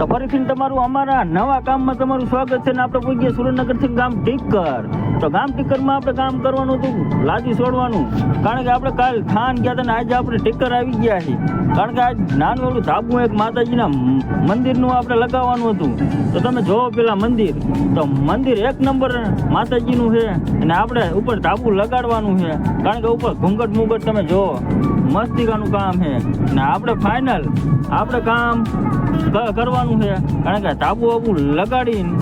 તો ફરીથી તમારું અમારા નવા કામમાં તમારું સ્વાગત છે ને આપણે પહોંચીએ સુરેન્દ્રનગરથી ગામ ટીકર. તો ગામ ટીકરમાં આપણે કામ કરવાનું હતું, લાદી છોડવાનું. કારણ કે આપણે કાલ થાન ગયા હતા ને આજે આપણે ટીકર આવી ગયા છીએ. કારણ કે આજ નાનું એવું ધાબુ એક માતાજીના મંદિરનું આપણે લગાવવાનું હતું. તો તમે જોવો પેલા મંદિર, તો મંદિર એક નંબર માતાજીનું છે અને આપણે ઉપર ધાબુ લગાડવાનું છે. કારણ કે ઉપર ઘૂંઘટ મુંગટ તમે જોવો, મસ્તિકાનું કામ છે ને આપણે ફાઇનલ આપણે કામ કરવાનું છે. કારણ કે ધાબુ બાબુ લગાડીને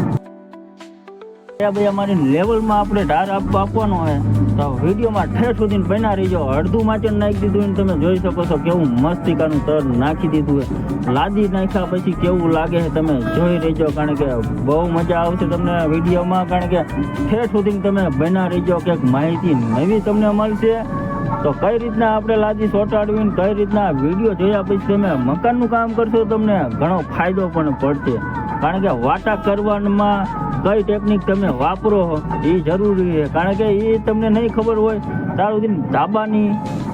ભાઈ અમારી લેવલમાં આપણે ઢાર આપવાનો છે. તો વિડીયોમાં ઠેઠ સુધી બના રહીજો. અડધું માચન નાખી દીધું ને તમે જોઈ શકો છો કેવું મસ્તિકાનું તર નાખી દીધું છે. લાદી નાખ્યા પછી કેવું લાગે છે તમે જોઈ રહીજો. કારણ કે બહુ મજા આવશે તમને વિડીયોમાં. કારણ કે ઠેઠ સુધી તમે બના રહીજો, કંઈક માહિતી નવી તમને મળશે. તો કઈ રીતના આપણે લાદી ચોંટાડવી ને કઈ રીતના વિડીયો જોયા પછી તમે મકાનનું કામ કરશો તમને ઘણો ફાયદો પણ પડશે. કારણ કે વાટા કરવામાં કઈ ટેકનિક તમે વાપરો એ જરૂરી છે. કારણ કે એ તમને નહીં ખબર હોય ત્યાર સુધી ધાબાની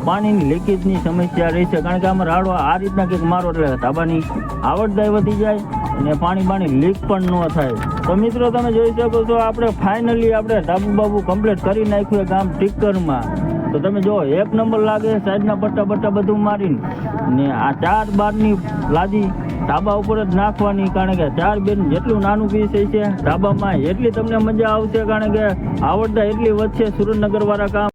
પાણીની લીકેજની સમસ્યા રહેશે. કારણ કે આમાં રાડો આ રીતના કંઈક મારો એટલે ધાબાની આવડતાઈ વધી જાય અને પાણી લીક પણ ન થાય. તો મિત્રો તમે જોઈ શકો છો આપણે ફાઇનલી આપણે ધાબુ બાબુ કમ્પ્લીટ કરી નાખ્યું ગામ ટીકરમાં. તો તમે જો એક નંબર લાગે, સાઈડના પટ્ટા બધું મારીને ને આ 4 બારની લાદી ધાબા ઉપર જ નાખવાની. કારણ કે 4 બેન જેટલું નાનું પીસ છે ધાબામાં એટલી તમને મજા આવશે. કારણ કે આવડતા એટલી વધશે સુરેન્દ્રનગર વાળા કામ